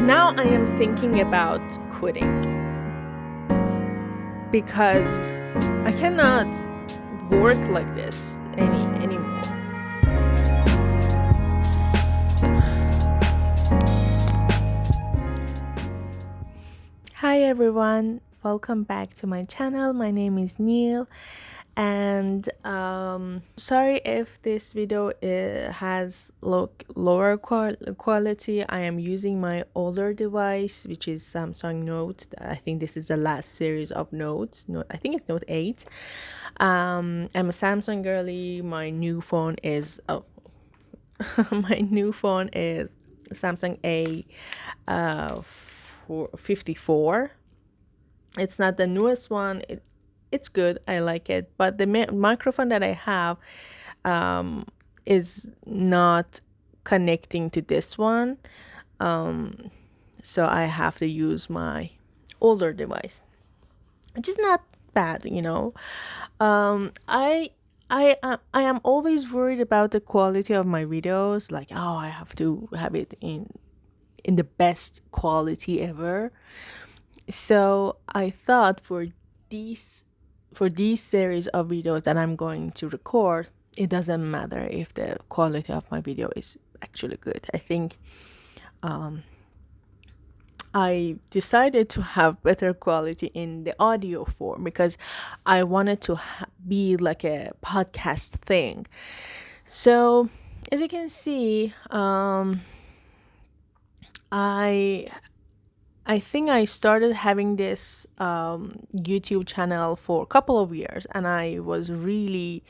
Now I am thinking about quitting because I cannot work like this anymore. Hi everyone, welcome back to my channel. My name is Neil, and sorry if this video has lower quality. I am using my older device, which is Samsung Note. I think this is the last series of Notes. I think it's Note 8. I'm a Samsung girly. My new phone is my new phone is Samsung A 54. It's not the newest one. It's good. I like it, but the microphone that I have is not connecting to this one, so I have to use my older device, which is not bad. I am always worried about the quality of my videos. Like, oh, I have to have it in the best quality ever. So I thought for these series of videos that I'm going to record, it doesn't matter if the quality of my video is actually good. I think I decided to have better quality in the audio form because I wanted to be like a podcast thing. So as you can see, I I think I started having this YouTube channel for a couple of years, and I was really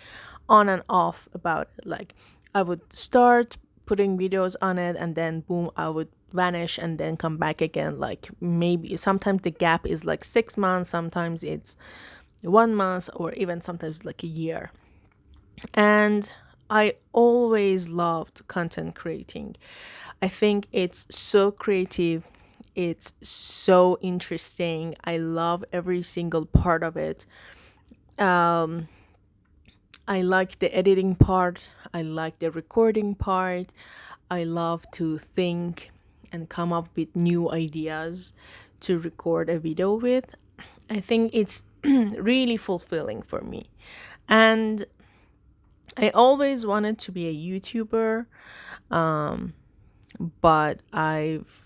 on and off about it. Like, I would start putting videos on it, and then boom, I would vanish and then come back again. Like, maybe sometimes the gap is like 6 months, sometimes it's 1 month, or even sometimes like a year. And I always loved content creating. I think it's so creative. It's so interesting. I love every single part of it. Um, I like the editing part. I like the recording part. I love to think and come up with new ideas to record a video with. I think it's really fulfilling for me. And I always wanted to be a YouTuber, but I've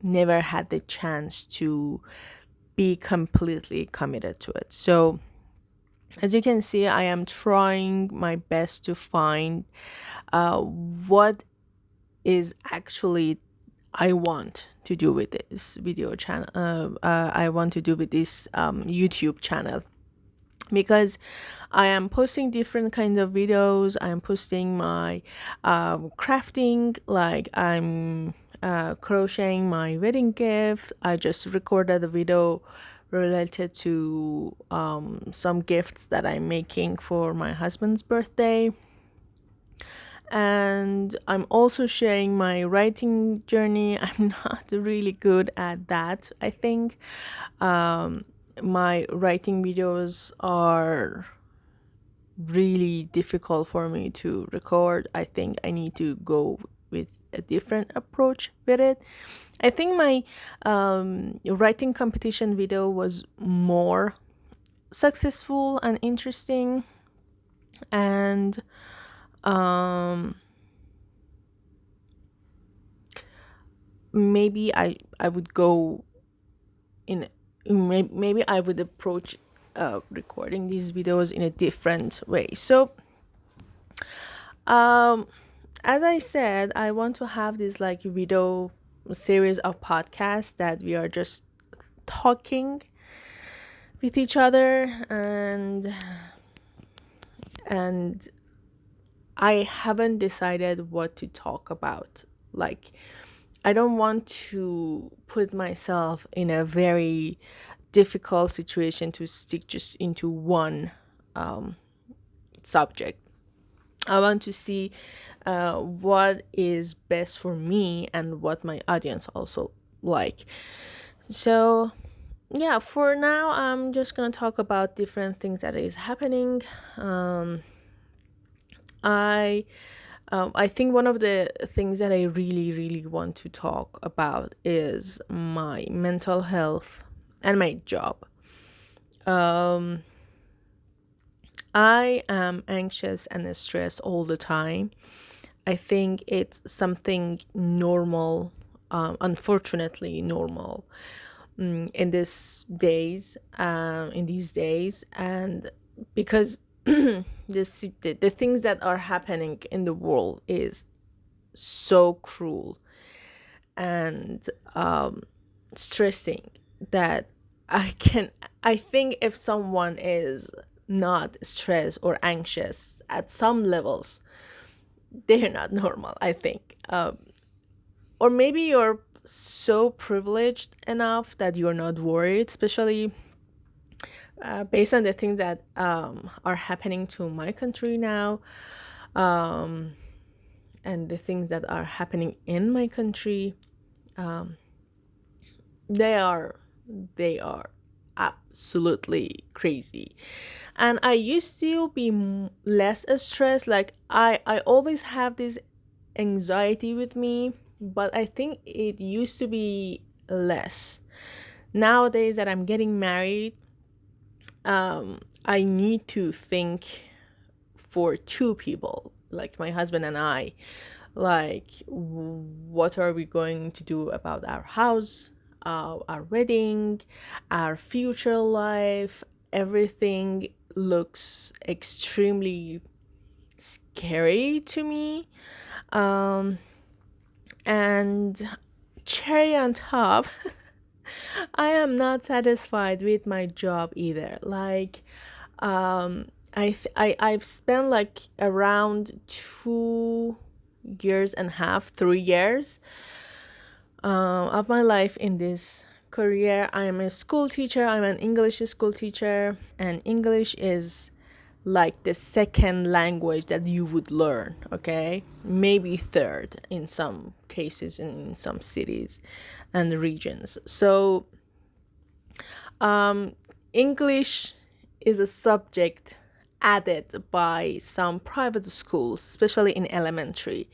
never had the chance to be completely committed to it. So, as you can see, I am trying my best to find what is actually I want to do with this video channel. I want to do with this YouTube channel, because I am posting different kinds of videos. I am posting my crafting, like I'm crocheting my wedding gift. I just recorded a video related to some gifts that I'm making for my husband's birthday. And I'm also sharing my writing journey. I'm not really good at that, I think. My writing videos are really difficult for me to record. I think I need to go with a different approach with it. I think my writing competition video was more successful and interesting, and maybe I would go in maybe I would approach recording these videos in a different way. So um as I said, I want to have this like video series of podcasts that we are just talking with each other, and I haven't decided what to talk about. Like, I don't want to put myself in a very difficult situation to stick just into one subject. I want to see what is best for me and what my audience also like. So, yeah, for now, I'm just gonna talk about different things that is happening. I I think one of the things that I really, really want to talk about is my mental health and my job. Um, I am anxious and stressed all the time. I think it's something normal, unfortunately normal, in these days, and because the things that are happening in the world is so cruel and stressing that I think if someone is not stressed or anxious at some levels, they're not normal, I think. Or maybe you're so privileged enough that you're not worried, especially based on the things that are happening to my country now, and the things that are happening in my country. They are they are absolutely crazy, and I used to be less stressed. Like I always have this anxiety with me, but I think it used to be less. Nowadays that I'm getting married, I need to think for two people, like my husband and I, like what are we going to do about our house, our wedding, our future life. Everything looks extremely scary to me. And cherry on top, I am not satisfied with my job either. Like, I've spent like around 2 years and a half, 3 years of my life in this career. I am a school teacher. I'm an English school teacher, and English is like the second language that you would learn, okay? Maybe third in some cases in some cities and regions. So, English is a subject added by some private schools, especially in elementary.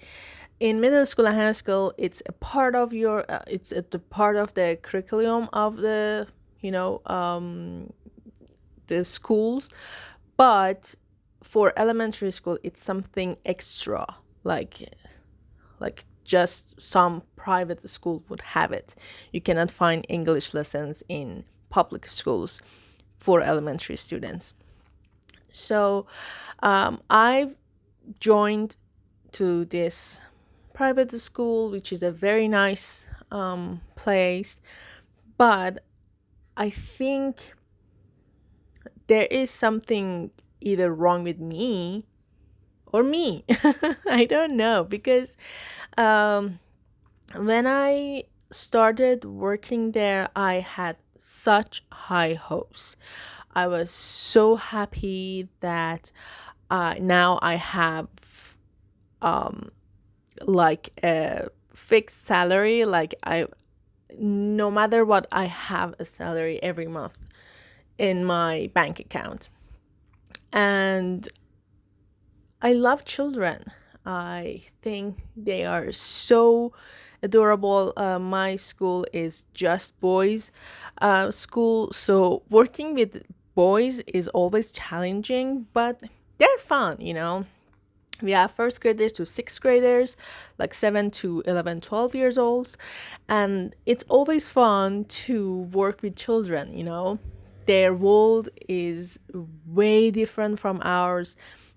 In middle school and high school, it's a part of it's a the part of the curriculum of the schools, but for elementary school, it's something extra, like just some private school would have it. You cannot find English lessons in public schools for elementary students. So I've joined to this private school, which is a very nice place, but I think there is something either wrong with me or me. I don't know, because when I started working there, I had such high hopes. I was so happy that now I have like a fixed salary. Like no matter what, I have a salary every month in my bank account. And I love children. I think they are so adorable. My school is just boys school, so working with boys is always challenging, but they're fun. We have first graders to sixth graders, like 7 to 11, 12 years olds. And it's always fun to work with children. Their world is way different from ours.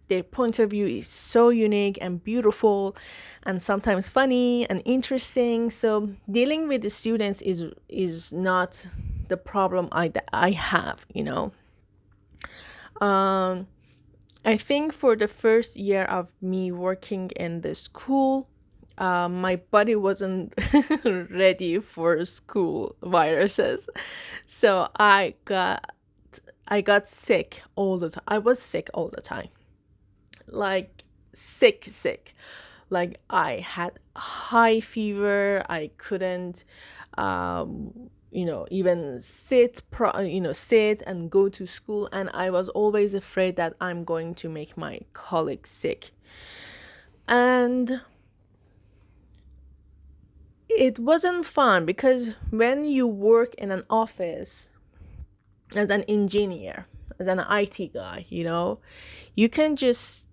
Their point of view is so unique and beautiful and sometimes funny and interesting. So dealing with the students is not the problem I have. Um, I think for the first year of me working in the school, my body wasn't ready for school viruses, so I got sick all the time. I was sick all the time, like sick, sick. Like I had high fever. I couldn't, even sit and go to school, and I was always afraid that I'm going to make my colleagues sick. And it wasn't fun because when you work in an office as an engineer, as an IT guy, you can just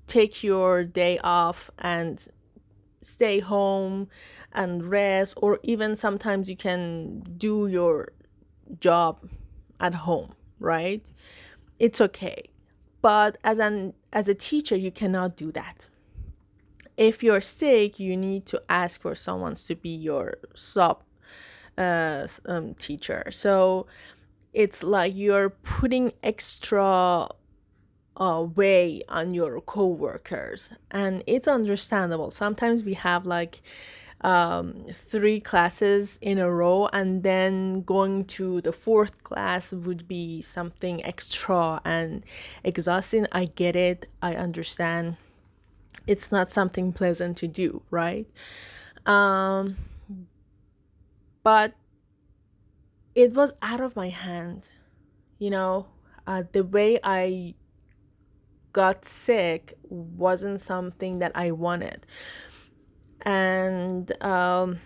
take your day off and stay home and rest, or even sometimes you can do your job at home, right? It's okay. But as a teacher, you cannot do that. If you're sick, you need to ask for someone to be your sub teacher. So it's like you're putting extra way on your coworkers, and it's understandable. Sometimes we have like three classes in a row, and then going to the fourth class would be something extra and exhausting. I get it, I understand. It's not something pleasant to do, right? um but it was out of my hand, you know. The way I got sick wasn't something that I wanted. And at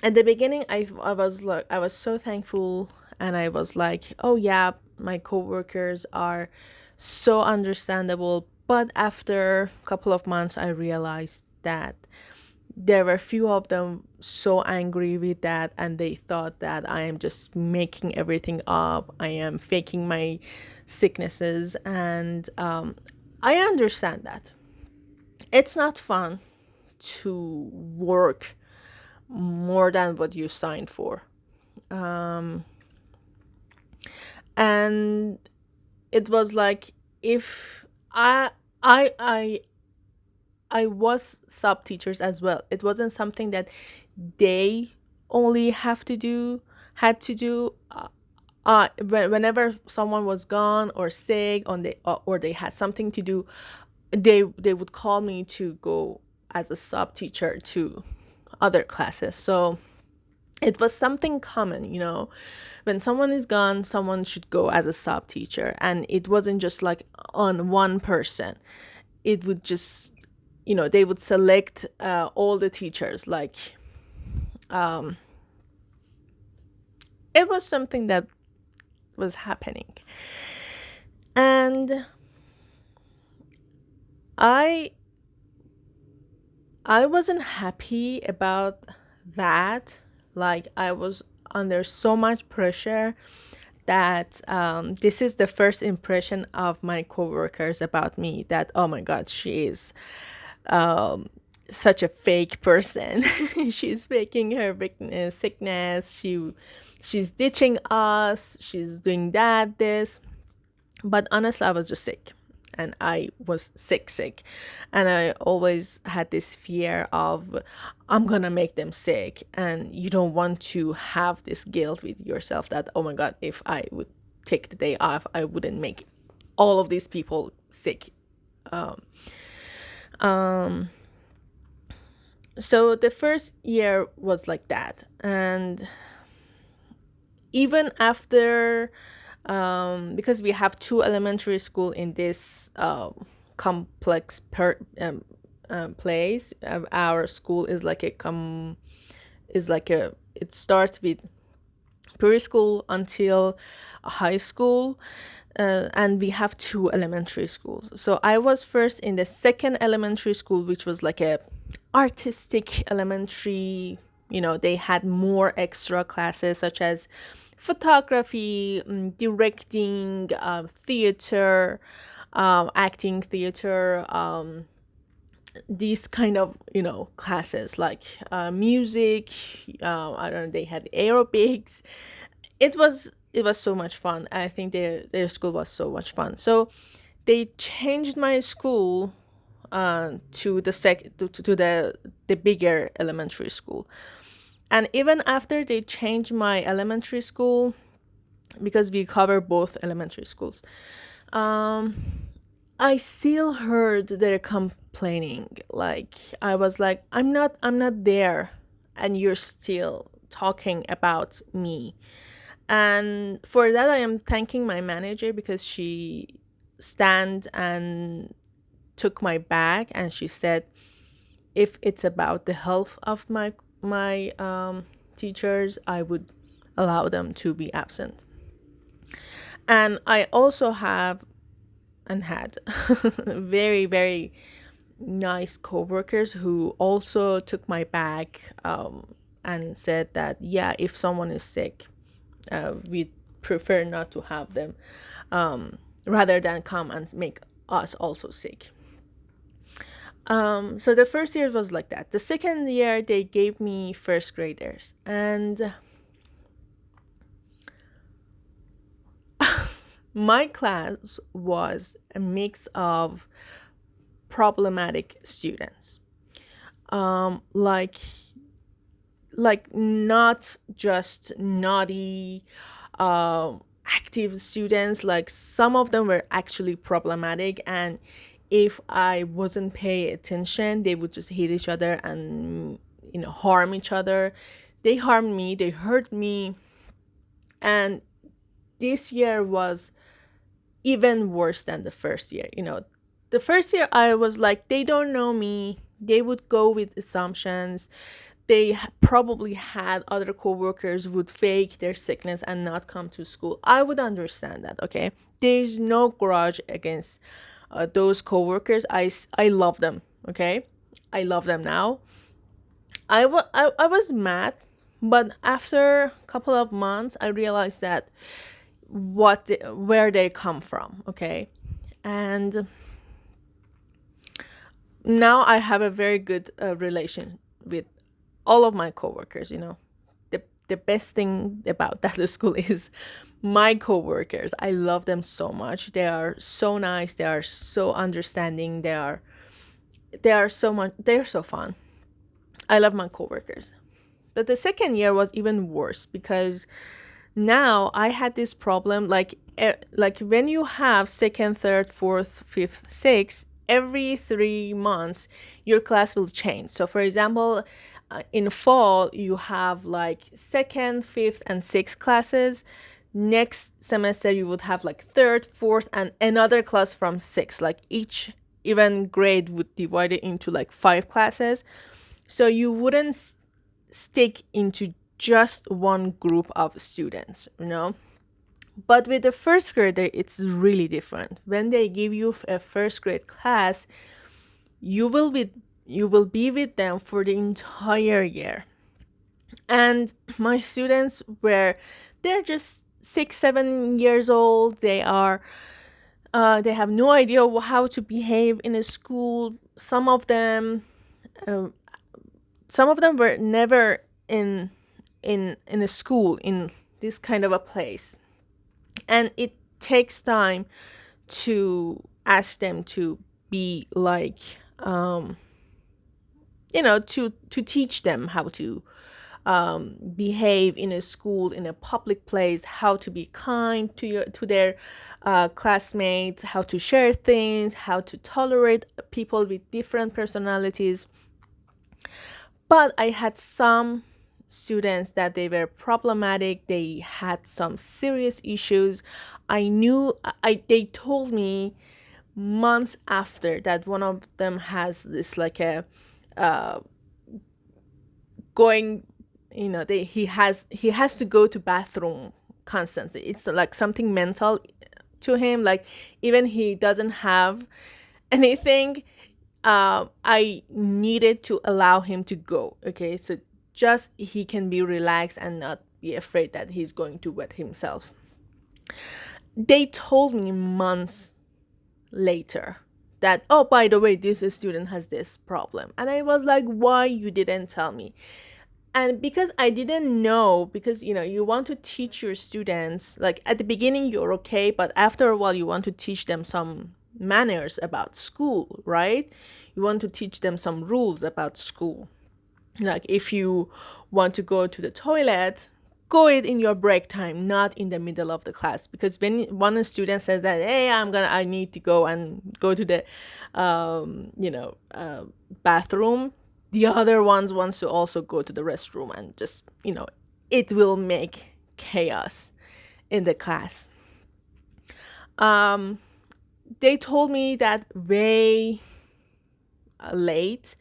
the beginning, I was so thankful, and I was like, oh yeah, my coworkers are so understandable. But after a couple of months, I realized that there were a few of them so angry with that, and they thought that I am just making everything up, I am faking my sicknesses. And I understand that it's not fun to work more than what you signed for. And it was like, if I I was sub teachers as well. It wasn't something that they only had to do. Whenever someone was gone or sick, or they had something to do, they would call me to go as a sub teacher to other classes. So it was something common, when someone is gone, someone should go as a sub teacher. And it wasn't just like on one person. It would just, they would select all the teachers. Like, it was something that was happening. And I I wasn't happy about that. Like, I was under so much pressure that this is the first impression of my coworkers about me, that, oh my God, she is such a fake person. She's faking her sickness. She's ditching us. She's doing that, this. But honestly, I was just sick. And I was sick. And I always had this fear of, I'm gonna make them sick. And you don't want to have this guilt with yourself that, oh my God, if I would take the day off, I wouldn't make all of these people sick. So the first year was like that. And even after, because we have two elementary school in this complex place. Our school is like it starts with preschool until high school. And we have two elementary schools. So I was first in the second elementary school, which was like a artistic elementary. They had more extra classes such as photography, directing, theater, acting, theater, these kind of classes, like music. I don't know, they had aerobics. It was so much fun. I think their school was so much fun. So they changed my school to the bigger elementary school. And even after they changed my elementary school, because we cover both elementary schools, I still heard their complaining. Like, I was like, I'm not there, and you're still talking about me. And for that, I am thanking my manager, because she stand and took my bag and she said, if it's about the health of my teachers, I would allow them to be absent. And I also have and had very, very nice coworkers who also took my bag, and said that, yeah, if someone is sick, we prefer not to have them, rather than come and make us also sick. So the first year was like that. The second year, they gave me first graders, and my class was a mix of problematic students. Um, like like not just naughty, active students. Like some of them were actually problematic, and if I wasn't paying attention, they would just hit each other and harm each other. They harmed me, they hurt me. And this year was even worse than the first year. The first year I was like, they don't know me, they would go with assumptions. They probably had other coworkers would fake their sickness and not come to school. I would understand that, okay? There's no grudge against those coworkers. I love them, okay? I love them now. I was mad, but after a couple of months, I realized that where they come from, okay? And now I have a very good relation with all of my coworkers. The best thing about that school is my coworkers. I love them so much. They are so nice. They are so understanding. They are so much. They're so fun. I love my coworkers. But the second year was even worse because now I had this problem, like when you have second, third, fourth, fifth, sixth, every 3 months your class will change. So for example, in fall you have like second, fifth, and sixth classes. Next semester you would have like third, fourth, and another class from six. Like each even grade would divide it into like 5 classes, so you wouldn't stick into just one group of students. But with the first grader, it's really different. When they give you a first grade class, you will be with them for the entire year. And my students they're just 6, 7 years old. They have no idea how to behave in a school. Uh, some of them were never in a school in this kind of a place, and it takes time to ask them to be like, to teach them how to behave in a school, in a public place, how to be kind to their classmates, how to share things, how to tolerate people with different personalities. But I had some students that they were problematic. They had some serious issues. I knew I they told me months after that one of them has this like a going he has to go to bathroom constantly. It's like something mental to him. Like even he doesn't have anything, I needed to allow him to go. Okay, so just he can be relaxed and not be afraid that he's going to wet himself. They told me months later that, oh, by the way, this student has this problem. And I was like, why you didn't tell me? And because I didn't know, because you want to teach your students, like at the beginning you're okay, but after a while you want to teach them some manners about school, right? You want to teach them some rules about school. Like if you want to go to the toilet, go it in your break time, not in the middle of the class. Because when one student says that, hey, I need to go to the bathroom, the other ones wants to also go to the restroom, and just it will make chaos in the class. they told me that way late.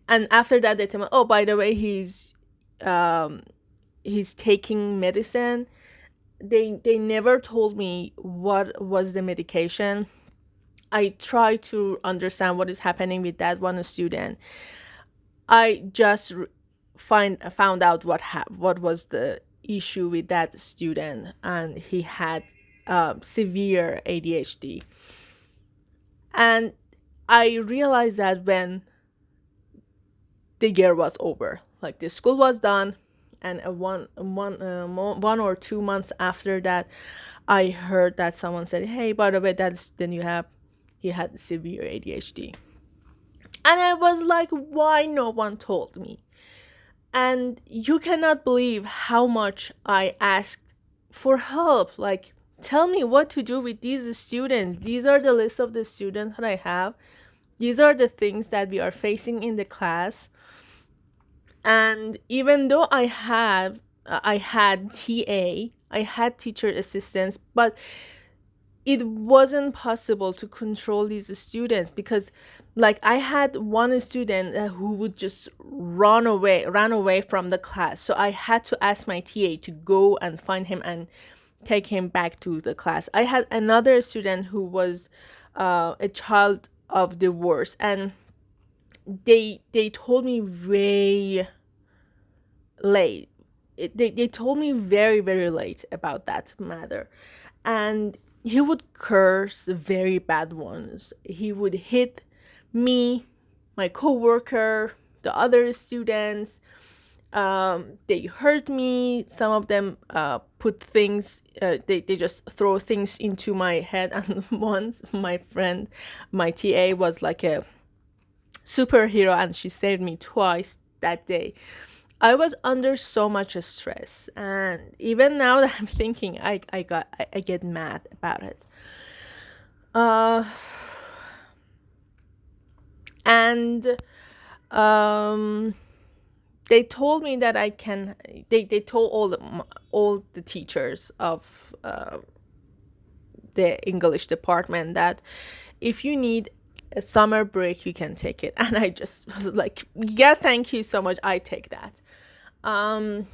And after that, they tell me, oh, by the way, um, he's taking medicine. They never told me what was the medication. I try to understand what is happening with that one student. I just found out what was the issue with that student, and he had severe ADHD. And I realized that when the year was over, like the school was done, and 1 or 2 months after that, I heard that someone said, "Hey, by the way, that's then you have he had severe ADHD." And I was like, "Why no one told me?" And you cannot believe how much I asked for help. Like, tell me what to do with these students. These are the list of the students that I have. These are the things that we are facing in the class. And even though I had TA, I had teacher assistants, but it wasn't possible to control these students because, like, I had one student who would just ran away from the class. So I had to ask my TA to go and find him and take him back to the class. I had another student who was a child of divorce, and they told me way late. They told me very, very late about that matter. And he would curse very bad ones. He would hit me, my coworker, the other students. They hurt me. Some of them put things, they just throw things into my head. And once my friend, my TA, was like a superhero, and she saved me twice that day. I was under so much stress, and even now that I'm thinking, I get mad about it. Uh, and um, they told me that I can. They told all the teachers of the English department that if you need a summer break, you can take it. And I just was like, yeah, thank you so much. I take that. Um,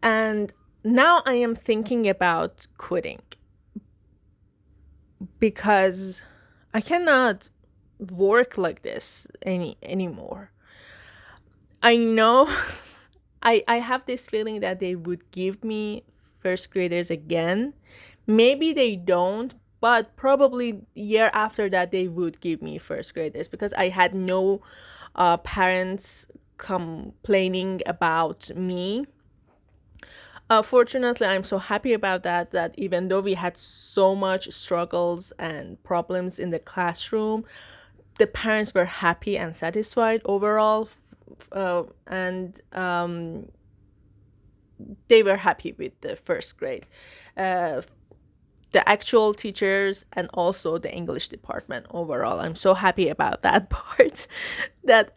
and now I am thinking about quitting because I cannot work like this anymore. I know I have this feeling that they would give me first graders again. Maybe they don't, but probably year after that they would give me first graders because I had no parents complaining about me. Fortunately, I'm so happy about that, that even though we had so much struggles and problems in the classroom, the parents were happy and satisfied overall. And they were happy with the first grade. Uh, the actual teachers and also the English department overall. I'm so happy about that part. That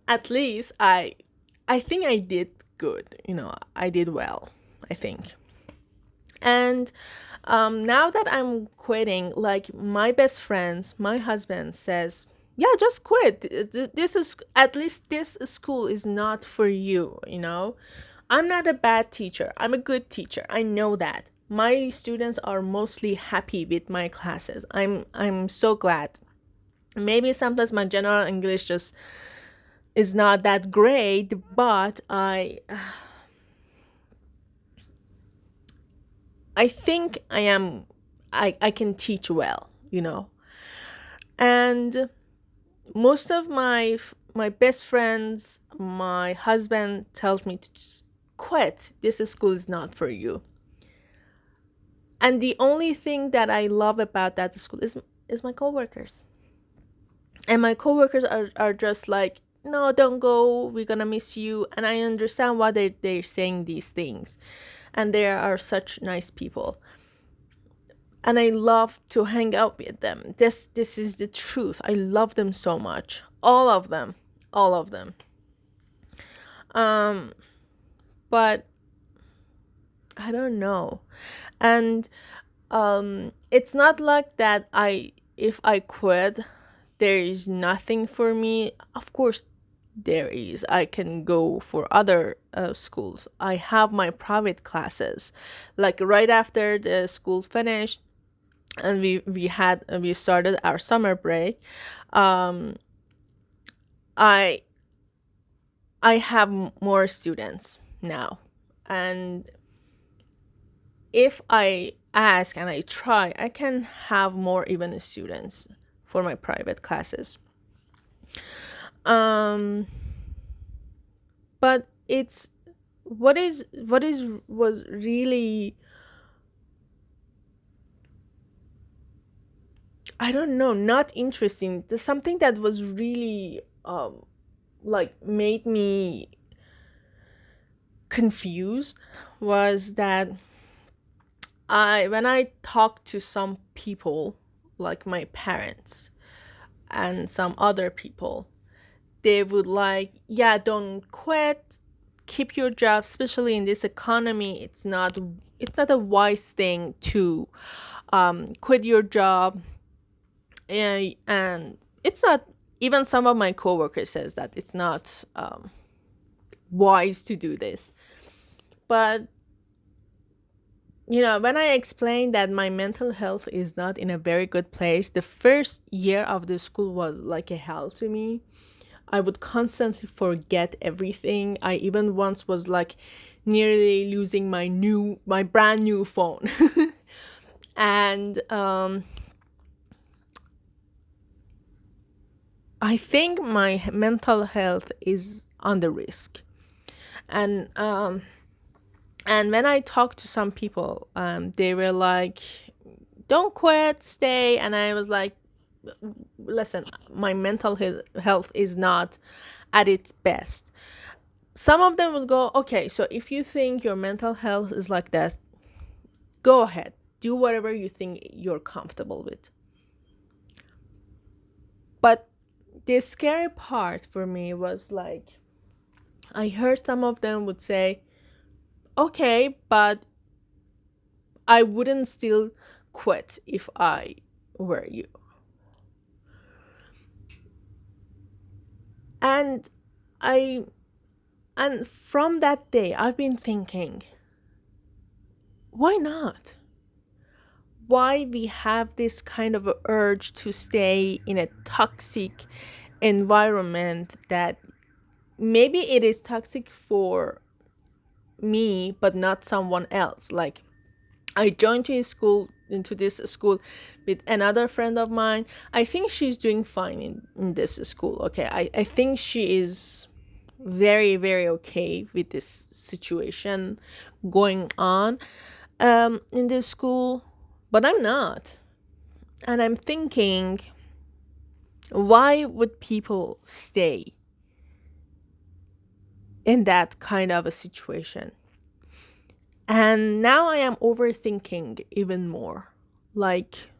at least I think I did good. I did well, I think. And now that I'm quitting, like my best friends, my husband says, "Yeah, just quit. This is at least this school is not for you." I'm not a bad teacher. I'm a good teacher. I know that. My students are mostly happy with my classes. I'm so glad. Maybe sometimes my general English just is not that great, but I think I can teach well, And most of my best friends, my husband tells me to just quit. This school is not for you. And the only thing that I love about that school is my coworkers. And my coworkers are just like, "No, don't go. We're gonna miss you." And I understand why they're saying these things. And they are such nice people. And I love to hang out with them. This is the truth. I love them so much. All of them. All of them. Um, but I don't know. And It's not like that if I quit, there is nothing for me. Of course there is. I can go for other schools. I have my private classes. Like right after the school finished and we started our summer break, um I I have more students now. And if I ask and I try, I can have more even students for my private classes. Um, but it's what is was really, I don't know, not interesting. There's something that was really like made me confused was that I when I talked to some people like my parents and some other people, they would like, yeah, don't quit, keep your job, especially in this economy. It's not a wise thing to quit your job. And it's not, even some of my coworkers says that it's not wise to do this. But when I explained that my mental health is not in a very good place, the first year of the school was like a hell to me. I would constantly forget everything. I even once was like nearly losing my brand new phone. And I think my mental health is under risk. And when I talked to some people, they were like, "Don't quit, stay." And I was like, "Listen, my mental health is not at its best." Some of them would go, "Okay, so if you think your mental health is like that, go ahead, do whatever you think you're comfortable with." But the scary part for me was like, I heard some of them would say, "Okay, but I wouldn't still quit if I were you." And I and from that day I've been thinking, why not? Why we have this kind of a urge to stay in a toxic environment that maybe it is toxic for me but not someone else. Like, I joined into this school with another friend of mine. I think she's doing fine in this school. Okay. I think she is very, very okay with this situation going on in this school, but I'm not. And I'm thinking, why would people stay in that kind of a situation? And now I am overthinking even more. Like,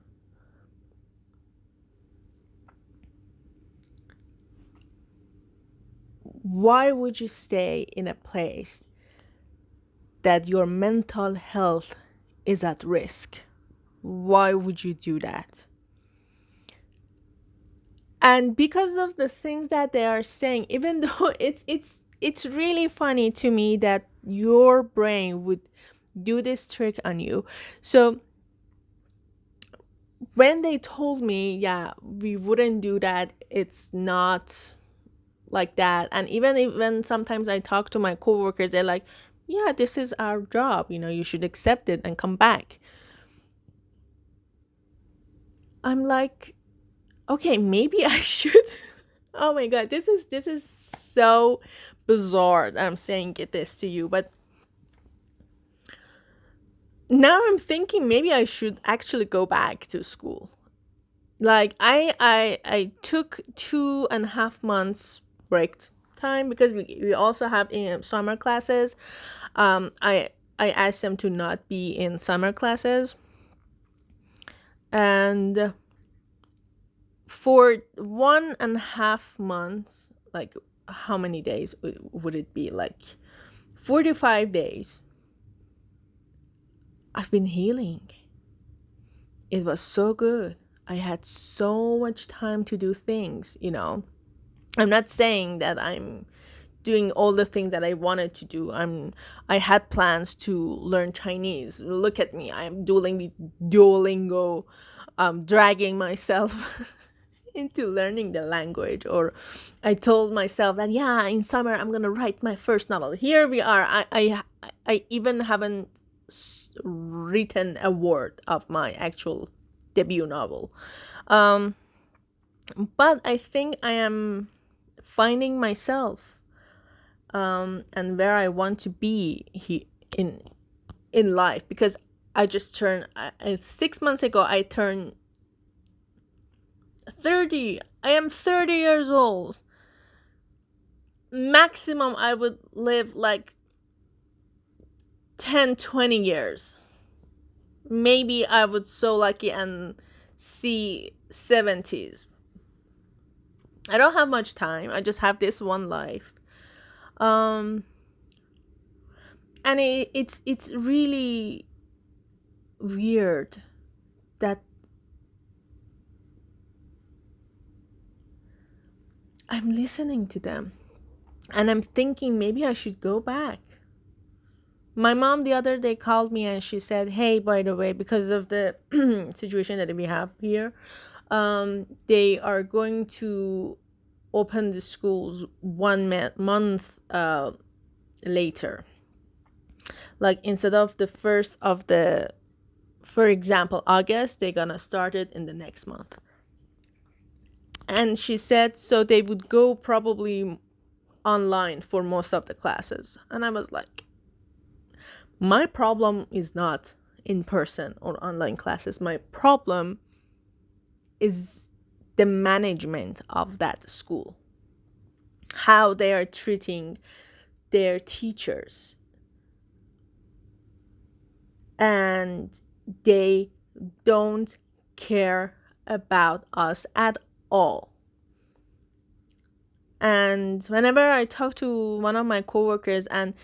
why would you stay in a place that your mental health is at risk? Why would you do that? And because of the things that they are saying, even though it's really funny to me that your brain would do this trick on you. So when they told me, yeah, we wouldn't do that, it's not like that. And even sometimes I talk to my coworkers, they're like, yeah, this is our job, you should accept it and come back. I'm like, okay, maybe I should. Oh my god, this is so bizarre that I'm saying this to you, but now I'm thinking maybe I should actually go back to school. Like, I took 2.5 months break time because we also have summer classes. I asked them to not be in summer classes, and for 1.5 months, like, how many days would it be? Like 45 days. I've been healing. it was so good. I had so much time to do things. I'm not saying that I'm doing all the things that I wanted to do. I had plans to learn Chinese. Look at me. I'm Duolingo, dragging myself into learning the language. Or I told myself that, yeah, in summer I'm going to write my first novel. Here we are. I even haven't written a word of my actual debut novel. Um, but I think I am finding myself, and where I want to be in life, because I just turned 6 months ago. I turned 30. I am 30 years old. Maximum I would live like 10, 20 years. Maybe I would so lucky and see 70s. I don't have much time. I just have this one life. Um and it's really weird that I'm listening to them and I'm thinking maybe I should go back. My mom the other day called me and she said, "Hey, by the way, because of the situation that we have here, they are going to open the schools 1 month later. Like instead of the first of the, for example, August, they're gonna start it in the next month." And she said so they would go probably online for most of the classes. And I was like, my problem is not in person or online classes. My problem is the management of that school, how they are treating their teachers. And they don't care about us at all. And whenever I talk to one of my coworkers, and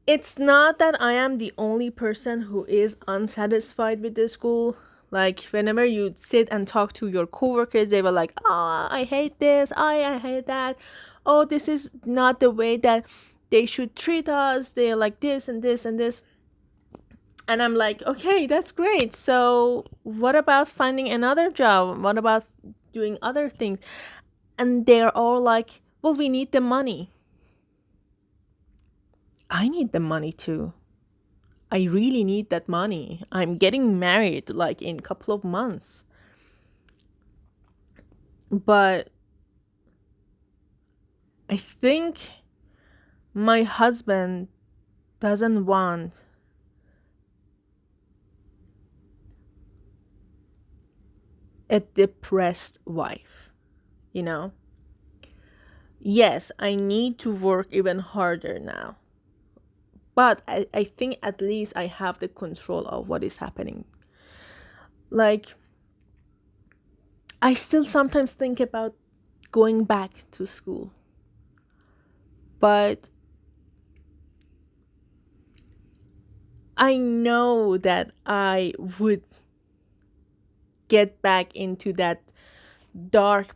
it's not that I am the only person who is unsatisfied with the school. Like whenever you sit and talk to your coworkers, they were like, "Oh, I hate this. I hate that. Oh, this is not the way that they should treat us. They're like this and this and this." And I'm like, "Okay, that's great. So, what about finding another job? What about doing other things?" And they're all like, "Well, we need the money." I need the money too. I really need that money. I'm getting married like in a couple of months. But I think my husband doesn't want a depressed wife, you know? Yes, I need to work even harder now. But I think at least I have the control of what is happening. Like, I still sometimes think about going back to school. But I know that I would get back into that dark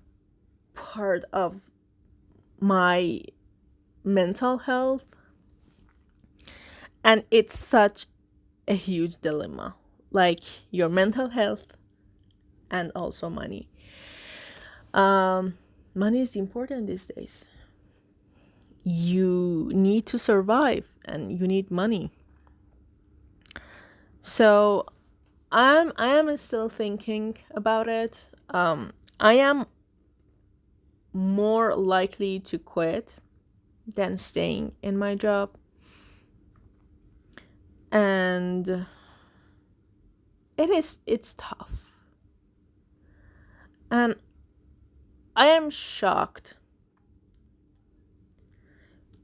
part of my mental health. And it's such a huge dilemma. Like your mental health and also money. Um, Money is important these days. You need to survive and you need money. So I am still thinking about it. I am more likely to quit than staying in my job. And it's tough. And I am shocked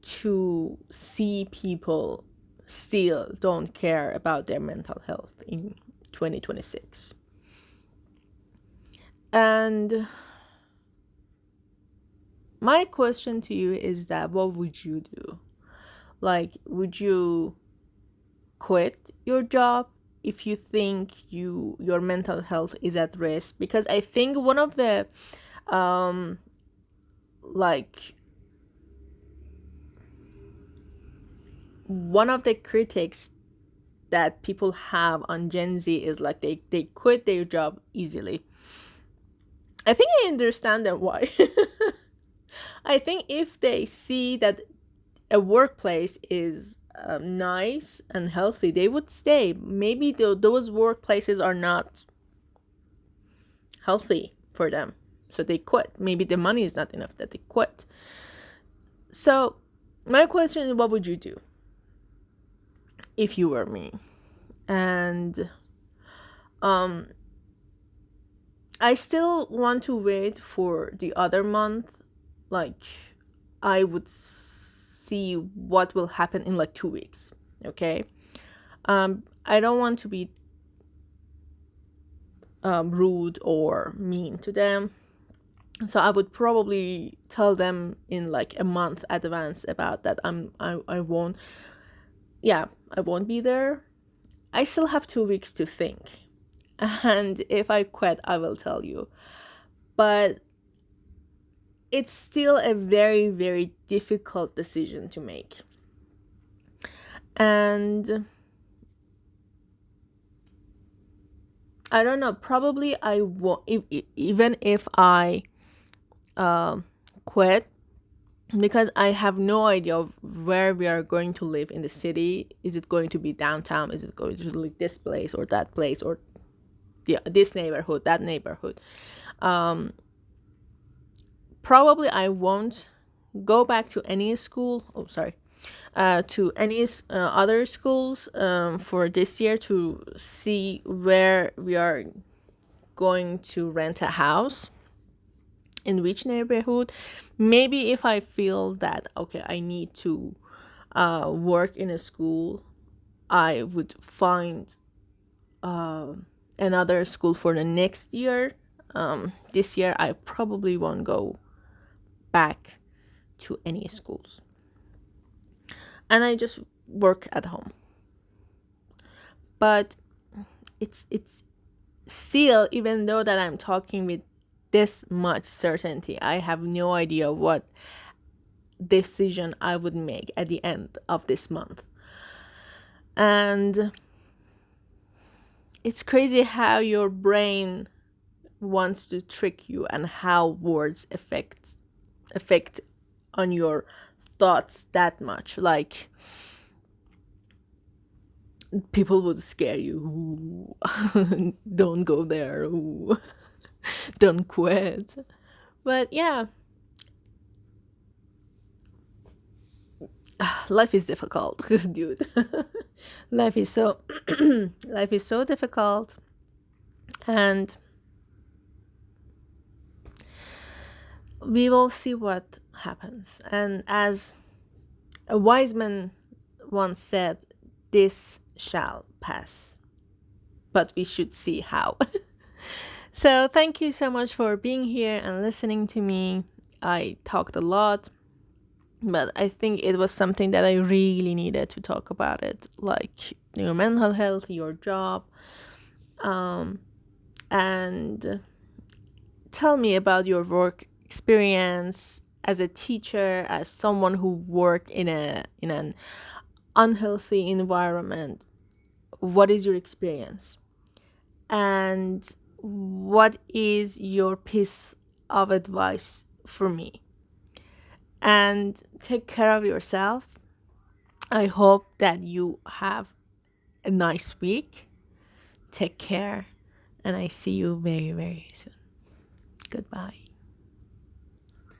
to see people still don't care about their mental health in 2026. And my question to you is that what would you do? Like, would you quit your job if you think your mental health is at risk, because I think um like one of the critics that people have on Gen Z is like they quit their job easily. I think I understand them why. I think if they see that a workplace is nice and healthy, they would stay. Maybe those workplaces are not healthy for them, so they quit. Maybe the money is not enough that they quit. So, my question is, what would you do if you were me? And I still want to wait for the other month. Like, I would see what will happen in like 2 weeks. Okay. I don't want to be rude or mean to them. So I would probably tell them in like a month advance about that I won't, yeah, I won't be there. I still have 2 weeks to think. And if I quit, I will tell you. But it's still a very, very difficult decision to make. And I don't know, probably I won't, even if I quit, because I have no idea of where we are going to live in the city. Is it going to be downtown? Is it going to be this place or that place, or this neighborhood, that neighborhood? Probably I won't go back to any school. Oh, sorry. To any other schools for this year to see where we are going to rent a house, in which neighborhood. Maybe if I feel that, okay, I need to work in a school, I would find another school for the next year. This year I probably won't go back to any schools, and I just work at home. But it's still, even though that I'm talking with this much certainty, I have no idea what decision I would make at the end of this month. And it's crazy how your brain wants to trick you, and how words affect on your thoughts that much. Like, people would scare you. Ooh, don't go there. Ooh, don't quit. But yeah, life is difficult, dude. life is so life is so difficult, and we will see what happens. And as a wise man once said, this shall pass, but we should see how. So thank you so much for being here and listening to me. I talked a lot, but I think it was something that I really needed to talk about it, like your mental health, your job, and tell me about your work experience as a teacher, as someone who worked in an unhealthy environment. What is your experience, and what is your piece of advice for me? And take care of yourself. I hope that you have a nice week. Take care, and I see you very, very soon. Goodbye.